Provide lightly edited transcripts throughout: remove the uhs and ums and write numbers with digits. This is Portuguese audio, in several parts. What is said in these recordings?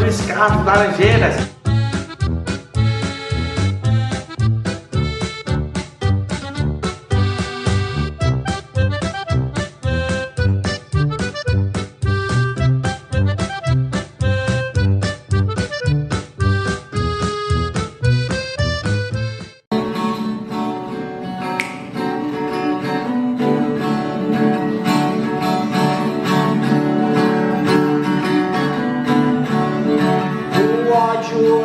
Luiz Carlos Laranjeiras.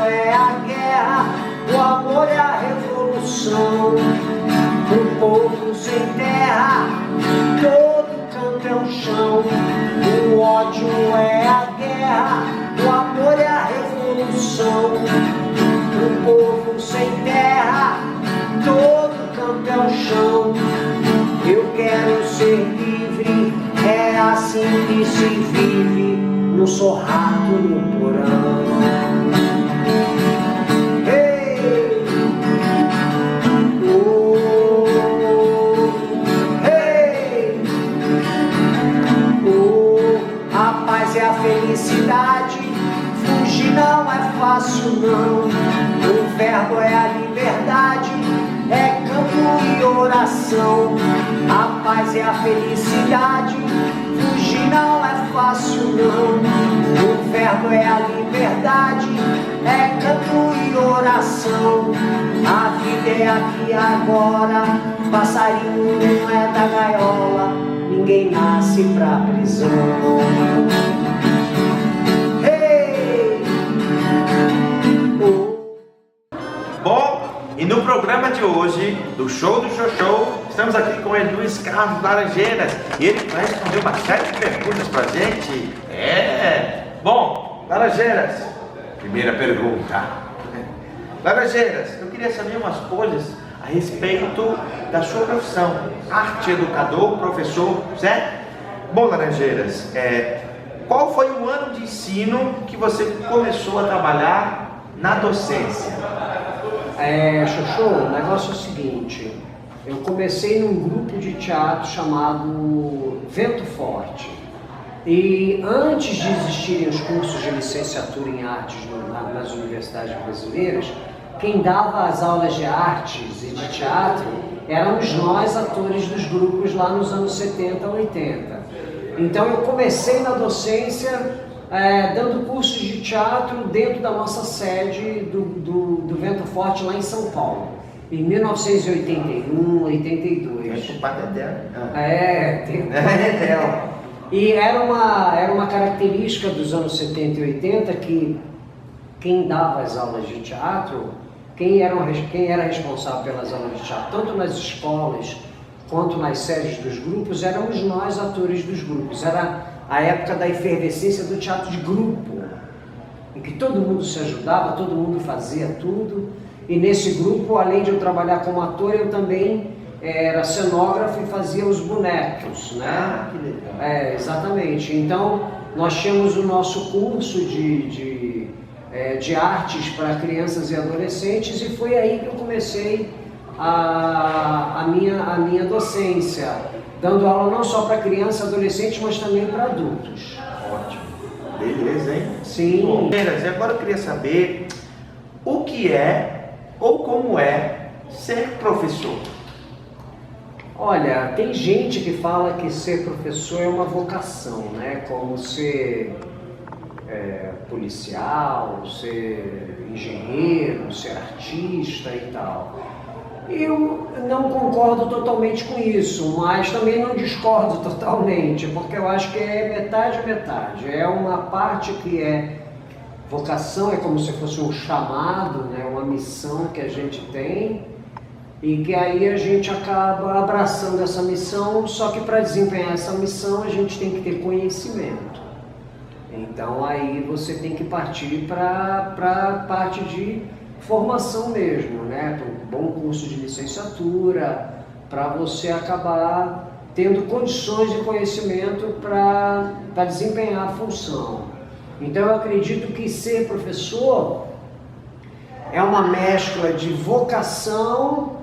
É a guerra, o amor é a revolução. Um povo sem terra, todo canto é o chão. O ódio é a guerra, o amor é a revolução. Um povo sem terra, todo canto é o chão. Eu quero ser livre, é assim que se vive. Não sou rato no porão. Felicidade, fugir não é fácil não. O verbo é a liberdade, é canto e oração. A paz é a felicidade, fugir não é fácil não. O verbo é a liberdade, é canto e oração. A vida é aqui e agora, passarinho não é da gaiola, ninguém nasce pra prisão. Bom, e no programa de hoje, do Show do Xoxô, estamos aqui com o Luiz Carlos Laranjeiras e ele vai responder uma série de perguntas pra gente. Bom, Laranjeiras, primeira pergunta. Laranjeiras, eu queria saber umas coisas a respeito da sua profissão, arte educador, professor, certo? Bom, Laranjeiras, qual foi o ano de ensino que você começou a trabalhar na docência? Xoxô, o negócio é o seguinte, eu comecei num grupo de teatro chamado Vento Forte. E antes de existirem os cursos de licenciatura em artes nas universidades brasileiras, quem dava as aulas de artes e de teatro éramos nós, atores dos grupos, lá nos anos 70, 80. Então eu comecei na docência dando cursos de teatro dentro da nossa sede do Vento Forte, lá em São Paulo, em 1981, 82. Tem o Padedel. Tem o Padedel. E era uma característica dos anos 70 e 80 que quem dava as aulas de teatro, quem era responsável pelas aulas de teatro, tanto nas escolas quanto nas sedes dos grupos, éramos nós, atores dos grupos. Era a época da efervescência do teatro de grupo, em que todo mundo se ajudava, todo mundo fazia tudo. E nesse grupo, além de eu trabalhar como ator, eu também era cenógrafo e fazia os bonecos, né? Que legal. Exatamente. Então, nós tínhamos o nosso curso de artes para crianças e adolescentes, e foi aí que eu comecei a minha docência, dando aula não só para criança e adolescente, mas também para adultos. Ótimo. Beleza, hein? Sim. Bom, e agora eu queria saber o que é ou como é ser professor. Olha, tem gente que fala que ser professor é uma vocação, né? Como ser policial, ser engenheiro, ser artista e tal. Eu não concordo totalmente com isso, mas também não discordo totalmente, porque eu acho que é metade. É uma parte que é vocação, é como se fosse um chamado, né? Uma missão que a gente tem, e que aí a gente acaba abraçando essa missão, só que para desempenhar essa missão a gente tem que ter conhecimento. Então aí você tem que partir para a parte de formação mesmo, né? Para um bom curso de licenciatura, para você acabar tendo condições de conhecimento para desempenhar a função. Então eu acredito que ser professor é uma mescla de vocação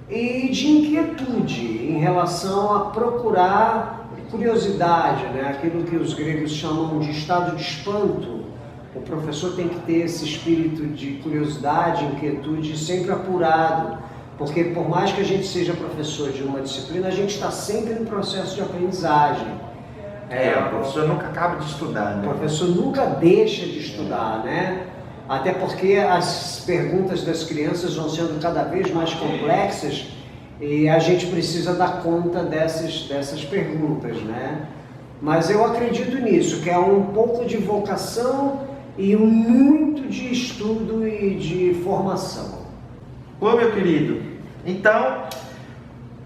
e de inquietude em relação a procurar curiosidade, né? Aquilo que os gregos chamam de estado de espanto, o professor tem que ter esse espírito de curiosidade, inquietude sempre apurado, porque por mais que a gente seja professor de uma disciplina, a gente está sempre no processo de aprendizagem. O professor nunca acaba de estudar, né? O professor nunca deixa de estudar, né? Até porque as perguntas das crianças vão sendo cada vez mais complexas e a gente precisa dar conta dessas perguntas, né? Mas eu acredito nisso, que é um pouco de vocação e muito de estudo e de formação. Ô, meu querido, então,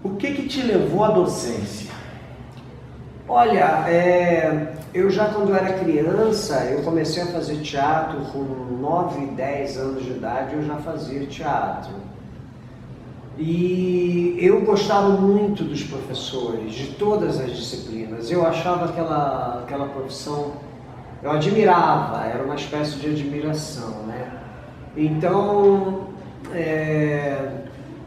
o que te levou à docência? Olha, eu já quando era criança, eu comecei a fazer teatro com 9, 10 anos de idade, eu já fazia teatro. E eu gostava muito dos professores, de todas as disciplinas. Eu achava aquela profissão, eu admirava, era uma espécie de admiração, né? Então,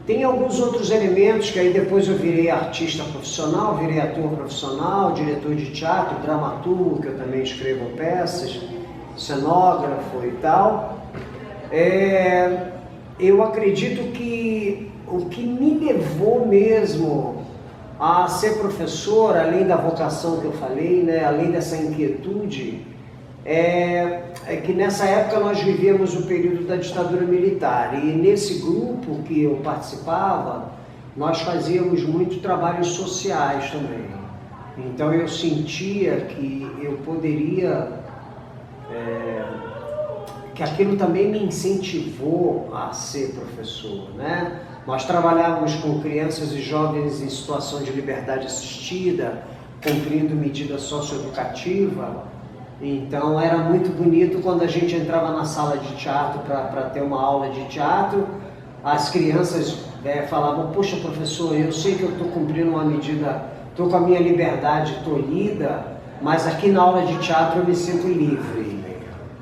tem alguns outros elementos que aí depois eu virei artista profissional, virei ator profissional, diretor de teatro, dramaturgo, que eu também escrevo peças, cenógrafo e tal. Eu acredito que o que me levou mesmo a ser professor, além da vocação que eu falei, né, além dessa inquietude, é que nessa época nós vivíamos o período da ditadura militar e nesse grupo que eu participava, nós fazíamos muito trabalhos sociais também. Então eu sentia que eu poderia, que aquilo também me incentivou a ser professor, né? Nós trabalhávamos com crianças e jovens em situação de liberdade assistida, cumprindo medida socioeducativa. Então era muito bonito quando a gente entrava na sala de teatro para ter uma aula de teatro, as crianças falavam, poxa professor, eu sei que eu estou cumprindo uma medida, estou com a minha liberdade tolhida, mas aqui na aula de teatro eu me sinto livre.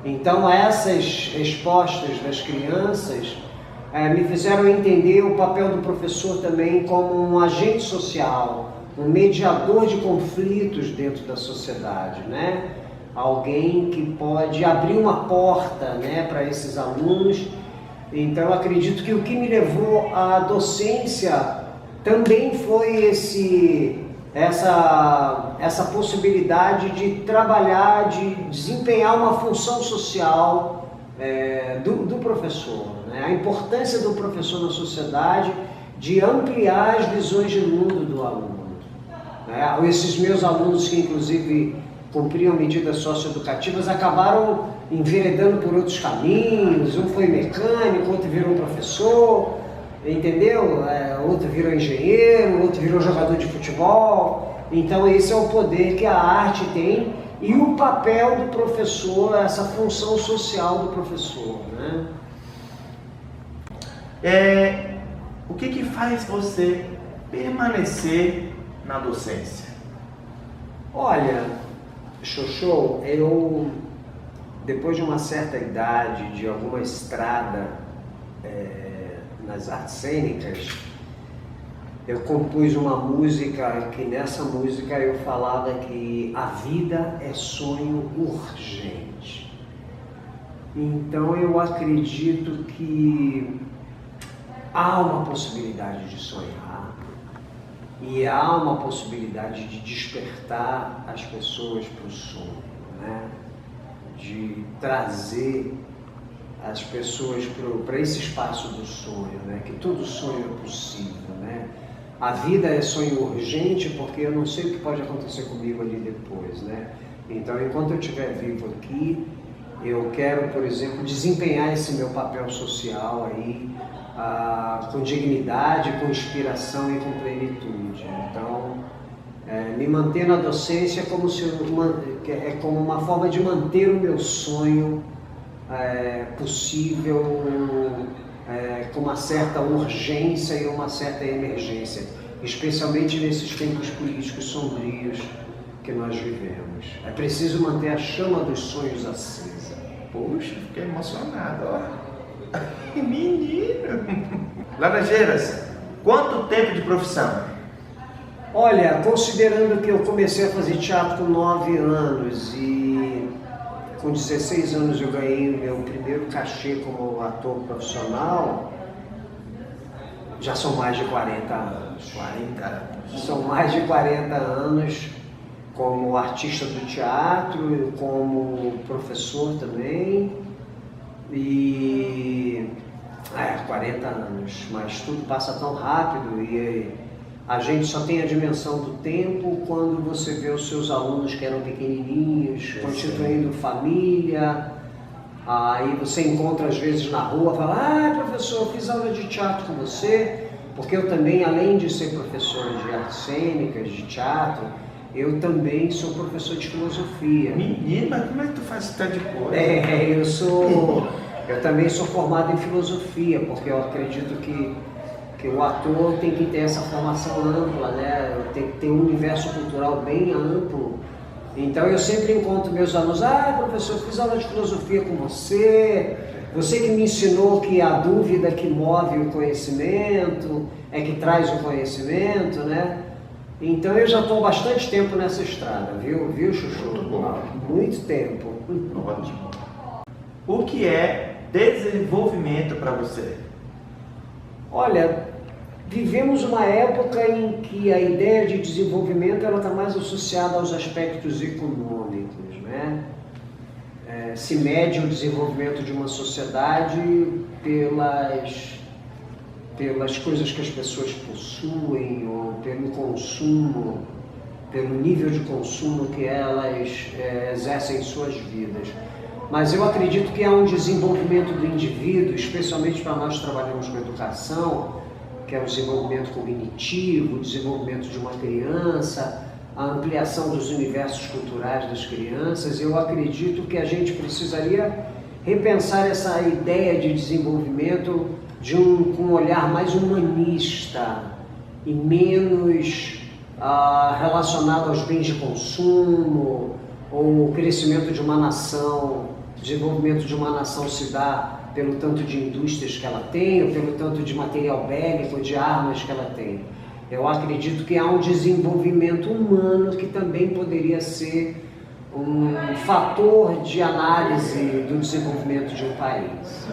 Então essas respostas das crianças me fizeram entender o papel do professor também como um agente social, um mediador de conflitos dentro da sociedade, né? Alguém que pode abrir uma porta, né, para esses alunos. Então eu acredito que o que me levou à docência também foi essa possibilidade de trabalhar, de desempenhar uma função social do professor, né? A importância do professor na sociedade, de ampliar as visões de mundo do aluno, né? Esses meus alunos que inclusive cumpriam medidas socioeducativas, acabaram enveredando por outros caminhos, um foi mecânico, outro virou professor, entendeu? Outro virou engenheiro, outro virou jogador de futebol. Então esse é o poder que a arte tem e o papel do professor, essa função social do professor, né? O que faz você permanecer na docência? Olha, Xoxô, eu, depois de uma certa idade, de alguma estrada nas artes cênicas, eu compus uma música que nessa música eu falava que a vida é sonho urgente. Então eu acredito que há uma possibilidade de sonhar e há uma possibilidade de despertar as pessoas para o sonho, né? De trazer as pessoas para esse espaço do sonho, né? Que todo sonho é possível, né? A vida é sonho urgente porque eu não sei o que pode acontecer comigo ali depois, né? Então, enquanto eu estiver vivo aqui, eu quero, por exemplo, desempenhar esse meu papel social aí, com dignidade, com inspiração e com plenitude. Então, me manter na docência é como uma forma de manter o meu sonho possível, com uma certa urgência e uma certa emergência, especialmente nesses tempos políticos sombrios que nós vivemos. É preciso manter a chama dos sonhos acesa. Poxa, fiquei emocionado, ó. Menino! Laranjeiras, quanto tempo de profissão? Olha, considerando que eu comecei a fazer teatro com 9 anos e com 16 anos eu ganhei o meu primeiro cachê como ator profissional, já são mais de 40 anos. 40 anos. São mais de 40 anos como artista do teatro, como professor também. E 40 anos, mas tudo passa tão rápido e a gente só tem a dimensão do tempo quando você vê os seus alunos que eram pequenininhos, constituindo família. Aí você encontra às vezes na rua, fala: professor, eu fiz aula de teatro com você, porque eu também, além de ser professor de artes cênicas, de teatro, eu também sou professor de filosofia. Menina, como é que tu faz tanta coisa? Eu também sou formado em filosofia, porque eu acredito que o ator tem que ter essa formação ampla, né? Tem que ter um universo cultural bem amplo. Então eu sempre encontro meus alunos: professor, eu fiz aula de filosofia com você, você que me ensinou que a dúvida que move o conhecimento é que traz o conhecimento, né? Então eu já estou há bastante tempo nessa estrada, viu Chuchu? Muito bom. Muito tempo. Ótimo. O que é desenvolvimento para você? Olha, vivemos uma época em que a ideia de desenvolvimento está mais associada aos aspectos econômicos, né? Se mede o desenvolvimento de uma sociedade pelas coisas que as pessoas possuem, ou pelo consumo, pelo nível de consumo que elas exercem em suas vidas. Mas eu acredito que há um desenvolvimento do indivíduo, especialmente para nós que trabalhamos com educação, que é o desenvolvimento cognitivo, o desenvolvimento de uma criança, a ampliação dos universos culturais das crianças. Eu acredito que a gente precisaria repensar essa ideia de desenvolvimento com um olhar mais humanista e menos relacionado aos bens de consumo, ou o crescimento de uma nação, o desenvolvimento de uma nação se dá pelo tanto de indústrias que ela tem, ou pelo tanto de material bélico, de armas que ela tem. Eu acredito que há um desenvolvimento humano que também poderia ser um fator de análise do desenvolvimento de um país.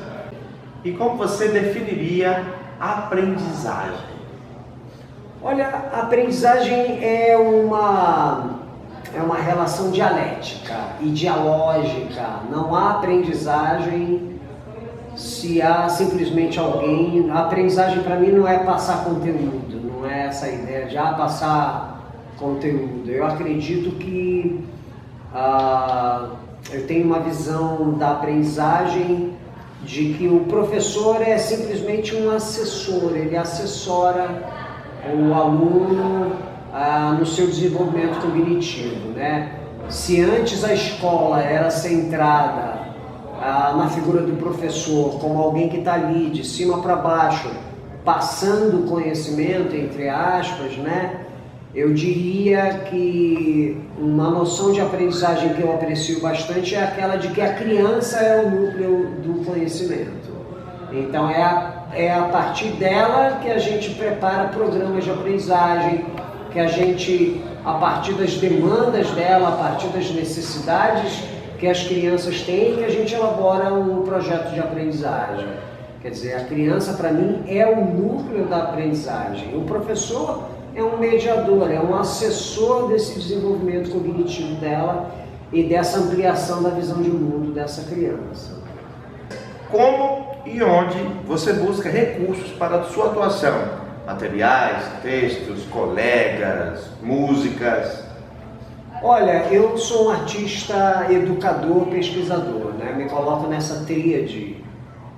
E como você definiria aprendizagem? Olha, a aprendizagem é uma relação dialética e dialógica. Não há aprendizagem se há simplesmente alguém... A aprendizagem para mim não é passar conteúdo, não é essa ideia de passar conteúdo. Eu acredito que eu tenho uma visão da aprendizagem de que o professor é simplesmente um assessor, ele assessora o aluno no seu desenvolvimento cognitivo, né? Se antes a escola era centrada na figura do professor como alguém que está ali de cima para baixo, passando conhecimento, entre aspas, né? Eu diria que uma noção de aprendizagem que eu aprecio bastante é aquela de que a criança é o núcleo do conhecimento. Então é a partir dela que a gente prepara programas de aprendizagem, que a gente, a partir das demandas dela, a partir das necessidades que as crianças têm, que a gente elabora um projeto de aprendizagem. Quer dizer, a criança, para mim, é o núcleo da aprendizagem. O professor é um mediador, é um assessor desse desenvolvimento cognitivo dela e dessa ampliação da visão de mundo dessa criança. Como e onde você busca recursos para a sua atuação? Materiais, textos, colegas, músicas? Olha, eu sou um artista, educador, pesquisador, né? Me coloco nessa tríade,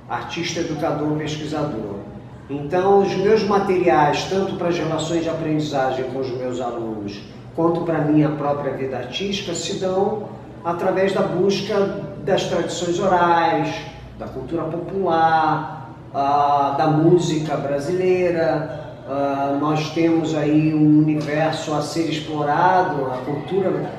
artista, educador, pesquisador. Então, os meus materiais, tanto para as relações de aprendizagem com os meus alunos, quanto para a minha própria vida artística, se dão através da busca das tradições orais, da cultura popular, da música brasileira. Nós temos aí um universo a ser explorado, a cultura.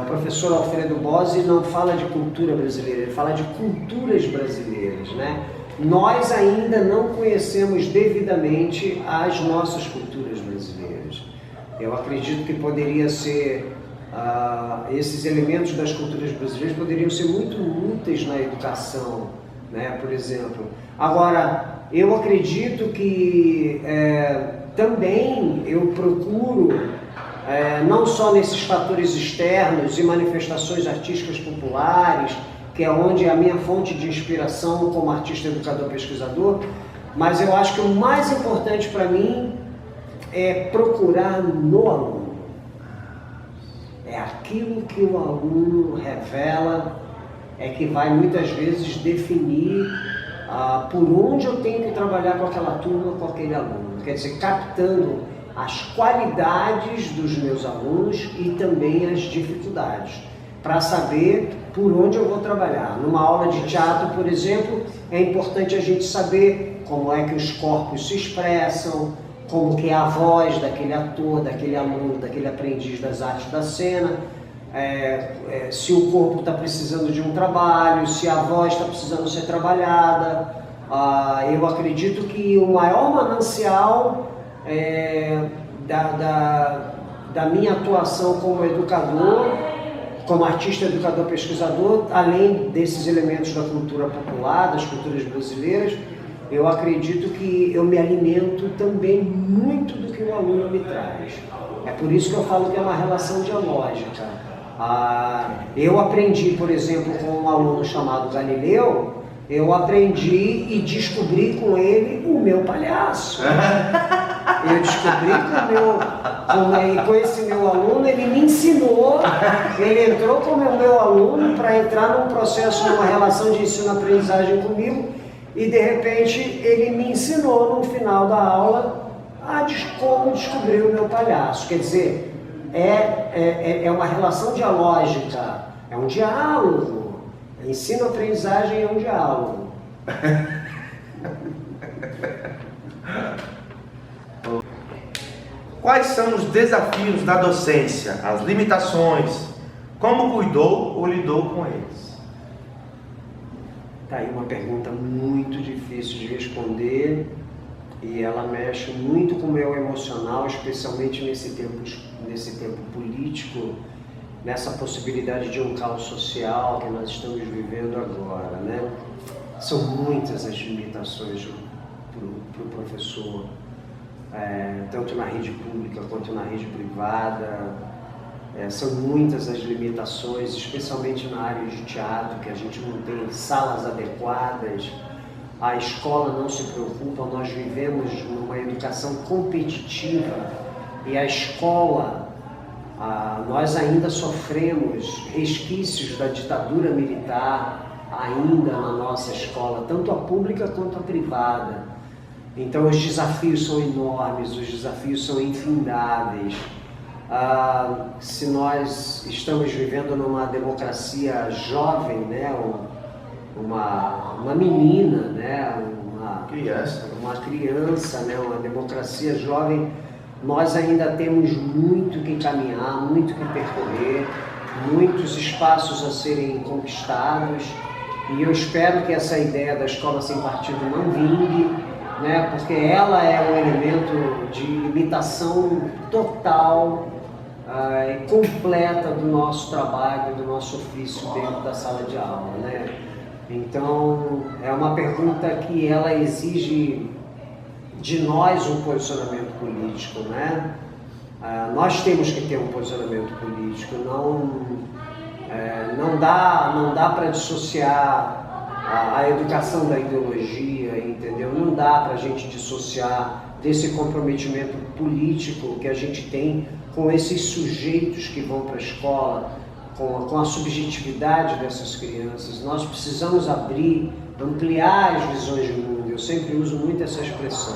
O professor Alfredo Bossi não fala de cultura brasileira, ele fala de culturas brasileiras, né? Nós ainda não conhecemos devidamente as nossas culturas brasileiras. Eu acredito que poderia ser esses elementos das culturas brasileiras poderiam ser muito úteis na educação, né, por exemplo. Agora, eu acredito que também eu procuro, não só nesses fatores externos e manifestações artísticas populares, que é onde é a minha fonte de inspiração como artista, educador, pesquisador, mas eu acho que o mais importante para mim é procurar no aluno. É aquilo que o aluno revela, é que vai muitas vezes definir por onde eu tenho que trabalhar com aquela turma, com aquele aluno. Quer dizer, captando as qualidades dos meus alunos e também as dificuldades, para saber por onde eu vou trabalhar. Numa aula de teatro, por exemplo, é importante a gente saber como é que os corpos se expressam, como que é a voz daquele ator, daquele aluno, daquele aprendiz das artes da cena, se o corpo está precisando de um trabalho, se a voz está precisando ser trabalhada. Eu acredito que o maior manancial da minha atuação como educador, como artista, educador, pesquisador, além desses elementos da cultura popular, das culturas brasileiras, eu acredito que eu me alimento também muito do que o aluno me traz. É por isso que eu falo que é uma relação dialógica. Eu aprendi, por exemplo, com um aluno chamado Galileu, eu aprendi e descobri com ele o meu palhaço. Eu descobri com esse meu aluno, ele me ensinou, ele entrou como meu aluno para entrar num processo, numa relação de ensino-aprendizagem comigo, e de repente ele me ensinou no final da aula como descobrir o meu palhaço. Quer dizer, é uma relação dialógica, é um diálogo. Ensino-aprendizagem é um diálogo. Quais são os desafios da docência, as limitações? Como cuidou ou lidou com eles? Tá aí uma pergunta muito difícil de responder e ela mexe muito com o meu emocional, especialmente nesse tempo político, nessa possibilidade de um caos social que nós estamos vivendo agora, né? São muitas as limitações para o professor, tanto na rede pública quanto na rede privada. São muitas as limitações, especialmente na área de teatro, que a gente não tem salas adequadas, a escola não se preocupa, nós vivemos numa educação competitiva e a escola, nós ainda sofremos resquícios da ditadura militar ainda na nossa escola, tanto a pública quanto a privada. Então os desafios são enormes, os desafios são infindáveis. Se nós estamos vivendo numa democracia jovem, né, uma menina, né, uma criança, né, uma democracia jovem, nós ainda temos muito que caminhar, muito que percorrer, muitos espaços a serem conquistados, e eu espero que essa ideia da escola sem partido não vingue, né, porque ela é um elemento de limitação total e completa do nosso trabalho, do nosso ofício dentro da sala de aula, né? Então, é uma pergunta que ela exige de nós um posicionamento político, né? Nós temos que ter um posicionamento político, não dá para dissociar a educação da ideologia, entendeu? Não dá para a gente dissociar desse comprometimento político que a gente tem com esses sujeitos que vão para a escola, com a subjetividade dessas crianças. Nós precisamos ampliar as visões de mundo. Eu sempre uso muito essa expressão.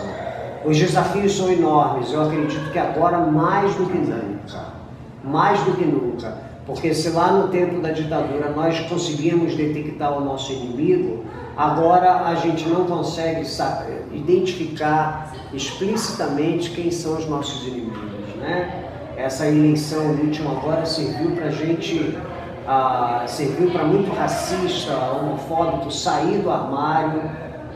Os desafios são enormes, eu acredito que agora mais do que nunca, porque se lá no tempo da ditadura nós conseguíamos detectar o nosso inimigo, agora a gente não consegue identificar explicitamente quem são os nossos inimigos, né? Essa eleição última agora serviu para serviu para muito racista, homofóbico sair do armário.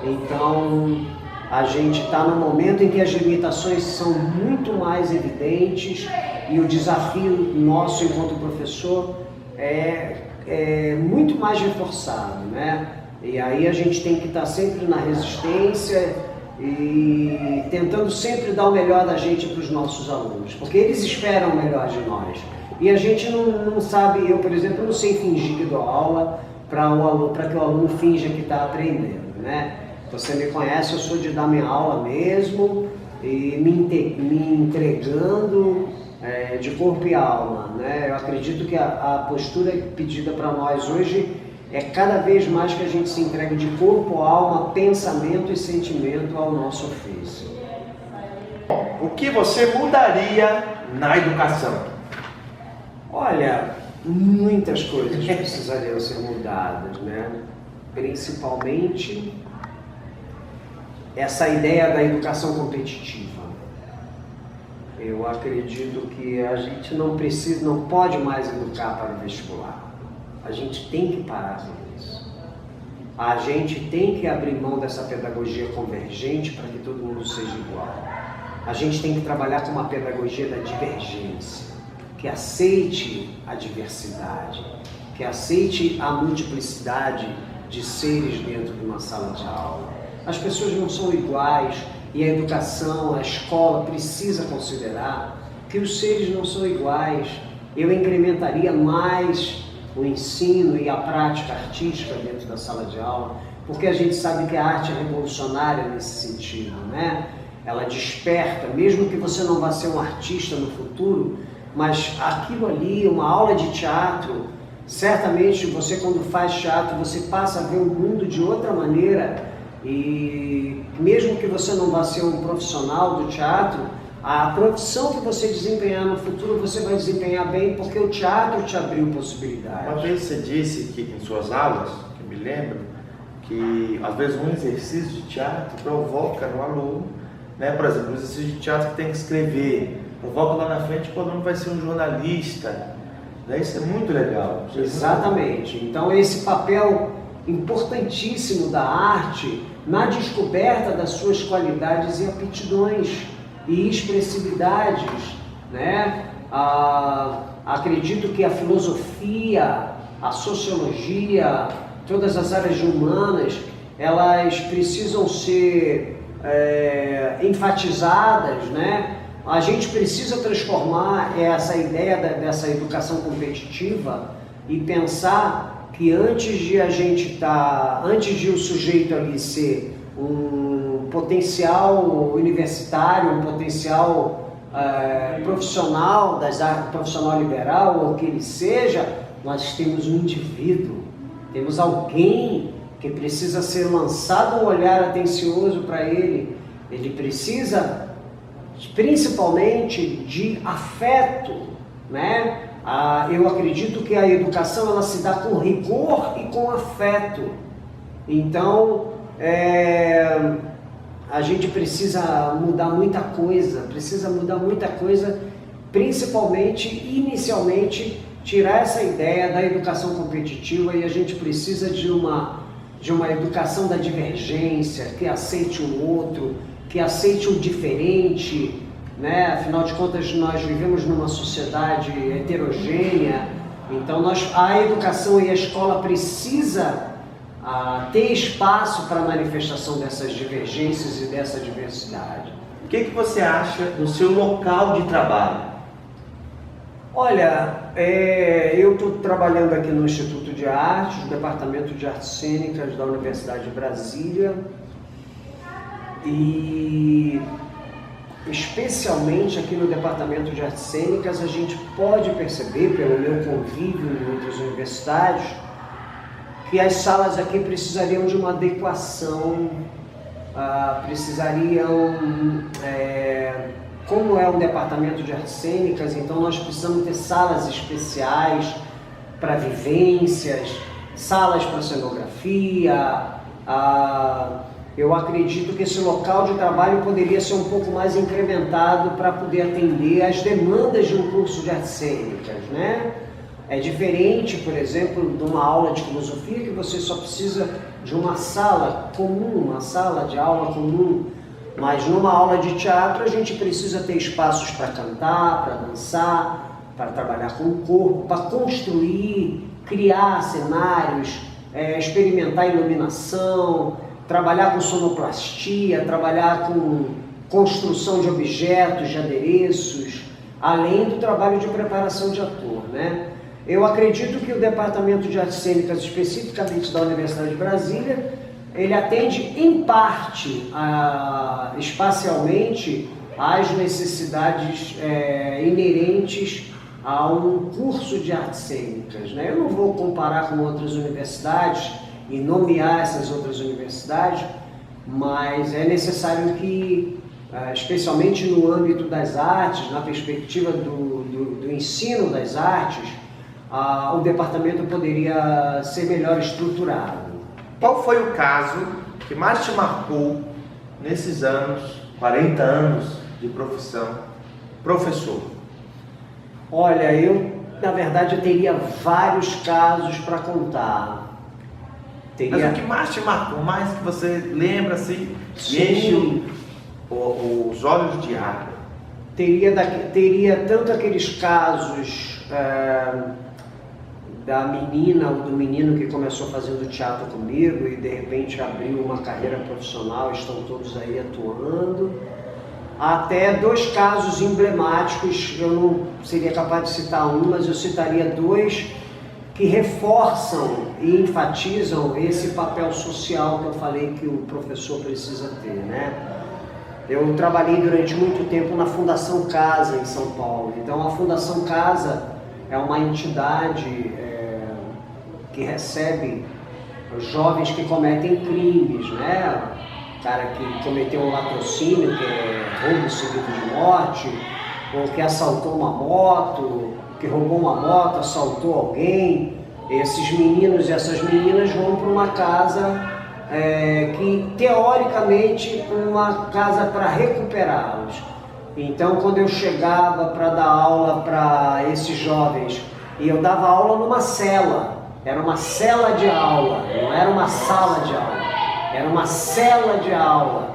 Então A gente está num momento em que as limitações são muito mais evidentes e o desafio nosso enquanto professor é muito mais reforçado, né? E aí a gente tem que estar sempre na resistência e tentando sempre dar o melhor da gente para os nossos alunos, porque eles esperam o melhor de nós. E a gente não sabe, eu, por exemplo, não sei fingir que dou aula para que o aluno finja que está aprendendo, né? Você me conhece, eu sou de dar minha aula mesmo e me entregando de corpo e alma, né? Eu acredito que a postura pedida para nós hoje é cada vez mais que a gente se entregue de corpo, alma, pensamento e sentimento ao nosso ofício. O que você mudaria na educação? Olha, muitas coisas precisariam ser mudadas, né? Principalmente essa ideia da educação competitiva. Eu acredito que a gente não pode mais educar para o vestibular. A gente tem que parar com isso. A gente tem que abrir mão dessa pedagogia convergente para que todo mundo seja igual. A gente tem que trabalhar com uma pedagogia da divergência, que aceite a diversidade, que aceite a multiplicidade de seres dentro de uma sala de aula. As pessoas não são iguais e a educação, a escola precisa considerar que os seres não são iguais. Eu incrementaria mais o ensino e a prática artística dentro da sala de aula, porque a gente sabe que a arte é revolucionária nesse sentido, né? Ela desperta, mesmo que você não vá ser um artista no futuro, mas aquilo ali, uma aula de teatro, certamente você quando faz teatro, você passa a ver o mundo de outra maneira e mesmo que você não vá ser um profissional do teatro, a profissão que você desempenhar no futuro, você vai desempenhar bem porque o teatro te abriu possibilidades. Uma vez você disse que em suas aulas, que eu me lembro, que às vezes um exercício de teatro provoca no aluno, né? Por exemplo, um exercício de teatro que tem que escrever, provoca lá na frente que o aluno vai ser um jornalista, né? Isso é muito legal. Exatamente. Então esse papel importantíssimo da arte na descoberta das suas qualidades e aptidões e expressividades, né? Acredito que a filosofia, a sociologia, todas as áreas humanas, elas precisam ser enfatizadas, né? A gente precisa transformar essa ideia dessa educação competitiva e pensar que antes de o sujeito ali ser um potencial universitário, um potencial profissional profissional liberal ou o que ele seja, nós temos um indivíduo, temos alguém que precisa ser lançado um olhar atencioso para ele. Ele precisa principalmente de afeto, né? Eu acredito que a educação ela se dá com rigor e com afeto. Então, a gente precisa mudar muita coisa, principalmente, inicialmente, tirar essa ideia da educação competitiva e a gente precisa de uma educação da divergência, que aceite o outro, que aceite o diferente, né? Afinal de contas, nós vivemos numa sociedade heterogênea, então a educação e a escola precisa ter espaço para a manifestação dessas divergências e dessa diversidade. O que você acha do seu local de trabalho? Olha, eu estou trabalhando aqui no Instituto de Artes, no Departamento de Artes Cênicas da Universidade de Brasília, e especialmente aqui no Departamento de Artes Cênicas a gente pode perceber, pelo meu convívio em outras universidades, que as salas aqui precisariam de uma adequação, como é um departamento de artes cênicas, então nós precisamos ter salas especiais para vivências, salas para cenografia. Eu acredito que esse local de trabalho poderia ser um pouco mais incrementado para poder atender às demandas de um curso de artes cênicas, né? É diferente, por exemplo, de uma aula de filosofia que você só precisa de uma sala comum, uma sala de aula comum. Mas numa aula de teatro a gente precisa ter espaços para cantar, para dançar, para trabalhar com o corpo, para construir, criar cenários, experimentar iluminação, trabalhar com sonoplastia, trabalhar com construção de objetos, de adereços, além do trabalho de preparação de ator, né? Eu acredito que o Departamento de Artes Cênicas, especificamente da Universidade de Brasília, ele atende em parte, espacialmente, às necessidades inerentes a um curso de artes cênicas, né? Eu não vou comparar com outras universidades e nomear essas outras universidades, mas é necessário que, especialmente no âmbito das artes, na perspectiva do ensino das artes, o departamento poderia ser melhor estruturado. Qual foi o caso que mais te marcou nesses anos, 40 anos de profissão, professor? Olha, na verdade, eu teria vários casos para contar. Mas o que mais te marcou, mais que você lembra assim, enche os olhos de água? Teria tanto aqueles casos da menina ou do menino que começou fazendo teatro comigo e de repente abriu uma carreira profissional, estão todos aí atuando, até dois casos emblemáticos. Eu não seria capaz de citar um, mas eu citaria dois que reforçam e enfatizam esse papel social que eu falei que o professor precisa ter, né? Eu trabalhei durante muito tempo na Fundação Casa, em São Paulo. Então, a Fundação Casa é uma entidade que recebe os jovens que cometem crimes, né? O cara que cometeu um latrocínio, que é roubo seguido de morte, ou que assaltou uma moto, que roubou uma moto, assaltou alguém. Esses meninos e essas meninas vão para uma casa que, teoricamente, uma casa para recuperá-los. Então, quando eu chegava para dar aula para esses jovens, e eu dava aula numa cela, era uma cela de aula, não era uma sala de aula, era uma cela de aula.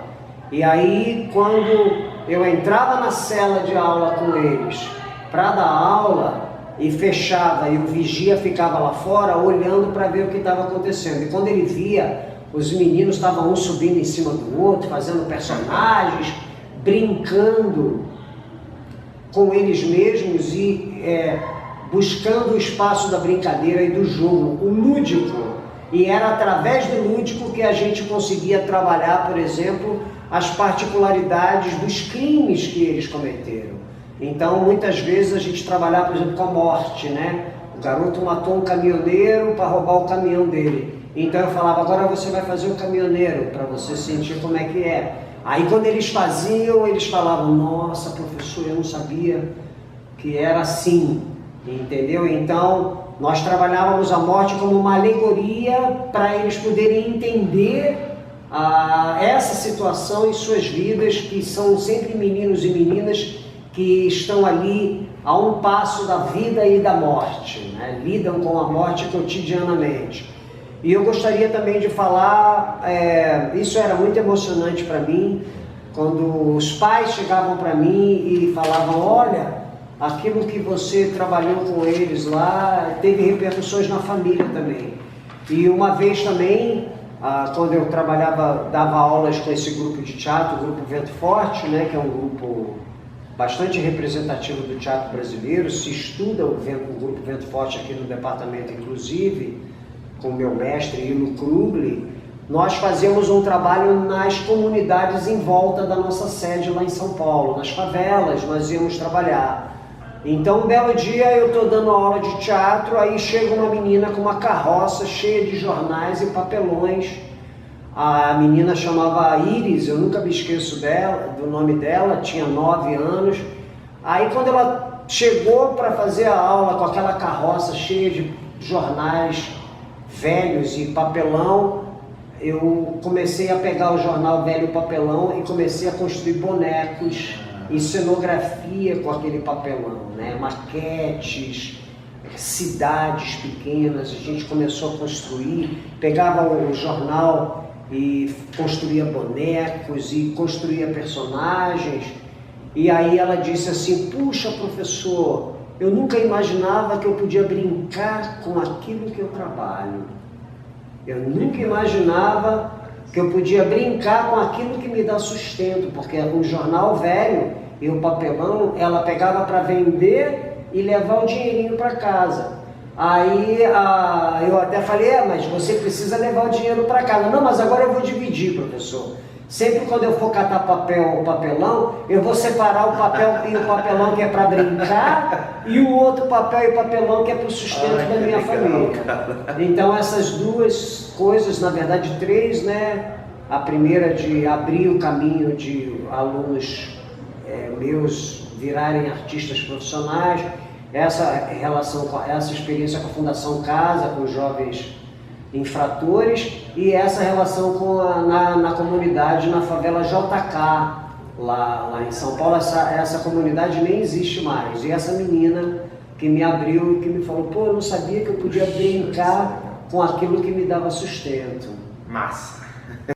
E aí, quando eu entrava na cela de aula com eles para dar aula e fechava, e o vigia ficava lá fora olhando para ver o que estava acontecendo. E quando ele via, os meninos estavam um subindo em cima do outro, fazendo personagens, brincando com eles mesmos e buscando o espaço da brincadeira e do jogo, o lúdico. E era através do lúdico que a gente conseguia trabalhar, por exemplo, as particularidades dos crimes que eles cometeram. Então, muitas vezes a gente trabalhava, por exemplo, com a morte, né? O garoto matou um caminhoneiro para roubar o caminhão dele. Então eu falava, agora você vai fazer o caminhoneiro, para você sentir como é que é. Aí quando eles faziam, eles falavam, nossa, professor, eu não sabia que era assim, entendeu? Então, nós trabalhávamos a morte como uma alegoria para eles poderem entender essa situação em suas vidas, que são sempre meninos e meninas que estão ali a um passo da vida e da morte, né? Lidam com a morte cotidianamente. E eu gostaria também de falar, isso era muito emocionante para mim, quando os pais chegavam para mim e falavam, olha, aquilo que você trabalhou com eles lá teve repercussões na família também. E uma vez também, quando eu dava aulas com esse grupo de teatro, o Grupo Vento Forte, né, que é um grupo bastante representativo do teatro brasileiro, se estuda o Grupo Vento Forte aqui no departamento, inclusive, com o meu mestre Ilo Krugli, nós fazemos um trabalho nas comunidades em volta da nossa sede lá em São Paulo, nas favelas, nós íamos trabalhar. Então, um belo dia eu estou dando aula de teatro, aí chega uma menina com uma carroça cheia de jornais e papelões. A menina chamava Iris, eu nunca me esqueço do nome dela, tinha 9 anos. Aí quando ela chegou para fazer a aula com aquela carroça cheia de jornais velhos e papelão, eu comecei a pegar o jornal velho e papelão e comecei a construir bonecos e cenografia com aquele papelão, né? Maquetes, cidades pequenas, a gente começou a construir, pegava o jornal e construía bonecos e construía personagens. E aí ela disse assim: puxa, professor, eu nunca imaginava que eu podia brincar com aquilo que eu trabalho. Eu nunca imaginava que eu podia brincar com aquilo que me dá sustento, porque o jornal velho e o papelão, ela pegava para vender e levar o dinheirinho para casa. Aí eu até falei: mas você precisa levar o dinheiro para casa. Não, mas agora eu vou dividir, professor. Sempre quando eu for catar papelão, eu vou separar o papel e o papelão que é para brincar e o outro papel e papelão que é para o sustento da minha família. Então essas duas coisas, na verdade três, né? A primeira de abrir o caminho de alunos meus virarem artistas profissionais, essa relação com essa experiência com a Fundação Casa, com os jovens infratores, e essa relação na comunidade, na favela JK, lá em São Paulo. Essa comunidade nem existe mais. E essa menina que me abriu e que me falou: pô, eu não sabia que eu podia brincar com aquilo que me dava sustento. Massa!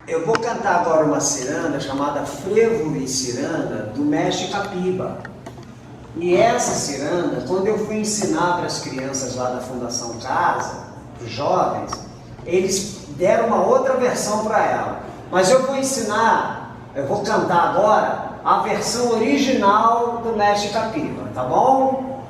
Eu vou cantar agora uma ciranda chamada Frevo e Ciranda, do mestre Capiba. E essa ciranda, quando eu fui ensinar para as crianças lá da Fundação Casa, os jovens, eles deram uma outra versão para ela. Mas eu vou cantar agora a versão original do mestre Capiba, tá bom?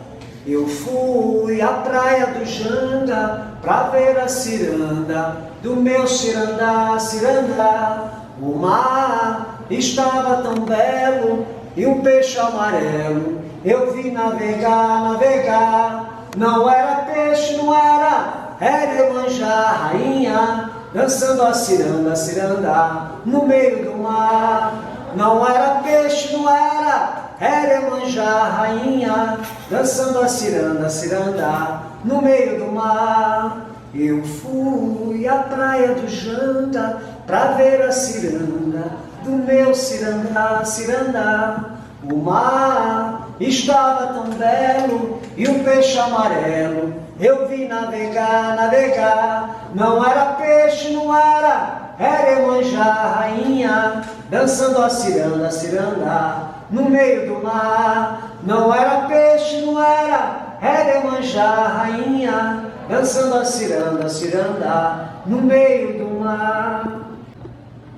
Eu fui à praia do Janga pra ver a ciranda do meu cirandá, cirandá. O mar estava tão belo e um peixe amarelo eu vi navegar, navegar. Não era peixe, não era Iemanjá, rainha, dançando a ciranda, ciranda, no meio do mar. Não era peixe, não era Iemanjá, rainha, dançando a ciranda, ciranda, no meio do mar. Eu fui à praia do Janga pra ver a ciranda do meu cirandá, cirandá. O mar estava tão belo e um peixe amarelo eu vi navegar, navegar. Não era peixe, não era Iemanjá, rainha, dançando a ciranda, ciranda, no meio do mar. Não era peixe, não era Iemanjá, rainha, dançando a ciranda, ciranda, no meio do mar.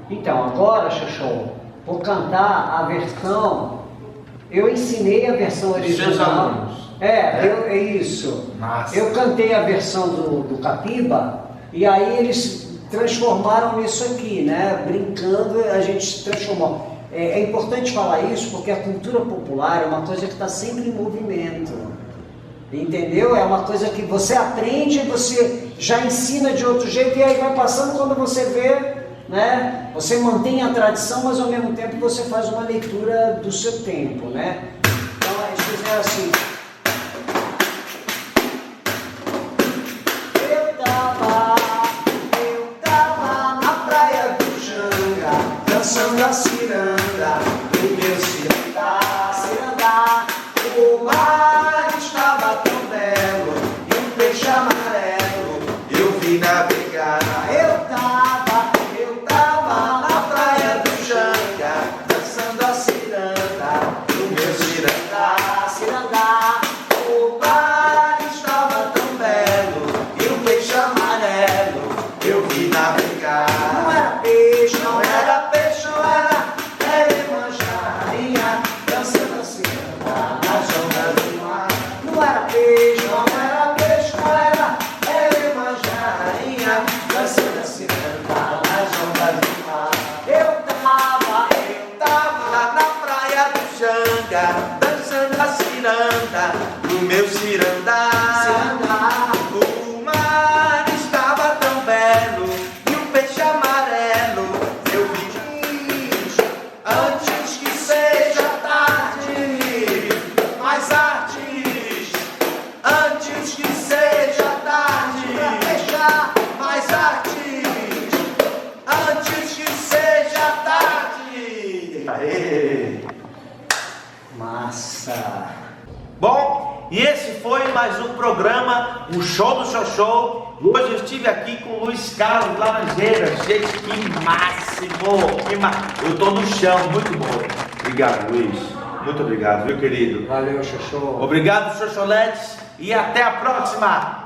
Então agora, Xoxô, vou cantar a versão. Eu ensinei a versão original. É isso. Massa. Eu cantei a versão do Capiba e aí eles transformaram isso aqui, né? Brincando, a gente transformou. É importante falar isso porque a cultura popular é uma coisa que está sempre em movimento. Entendeu? É uma coisa que você aprende, você já ensina de outro jeito e aí vai passando, quando você vê, né? Você mantém a tradição, mas ao mesmo tempo você faz uma leitura do seu tempo, né? Então eles fizeram assim. Eu tava na praia do Janga, dançando a ciranda, do meu cirandá, cirandá. O mar estava tão belo e um peixe amarelo eu vi navegar. Eu tava na praia do Janga, dançando a ciranda, do meu cirandá, cirandá. O mar estava tão belo e um peixe amarelo eu vi navegar. Não era peixe, não era peixe, não era Iemanjá, rainha, dançando a ciranda nas ondas do mar. Não era peixe, não era peixe, não era Iemanjá, rainha, dançando a ciranda nas ondas do mar. Eu tava na praia do Janga, dançando a ciranda no meu cirandá, cirandá. O mar estava tão belo e um peixe amarelo eu vi antes que seja tarde. Mais artes, antes que seja tarde. Pra fechar, mais artes, antes que seja tarde. Aê! Massa! Bom, e esse foi mais um programa, um show do Show Show. Hoje eu estive aqui com o Luiz Carlos Laranjeiras. Gente, que máximo! Eu tô no chão, muito bom. Obrigado, Luiz. Muito obrigado, viu, querido? Valeu, Xoxô. Obrigado, Xoxoletes. E até a próxima!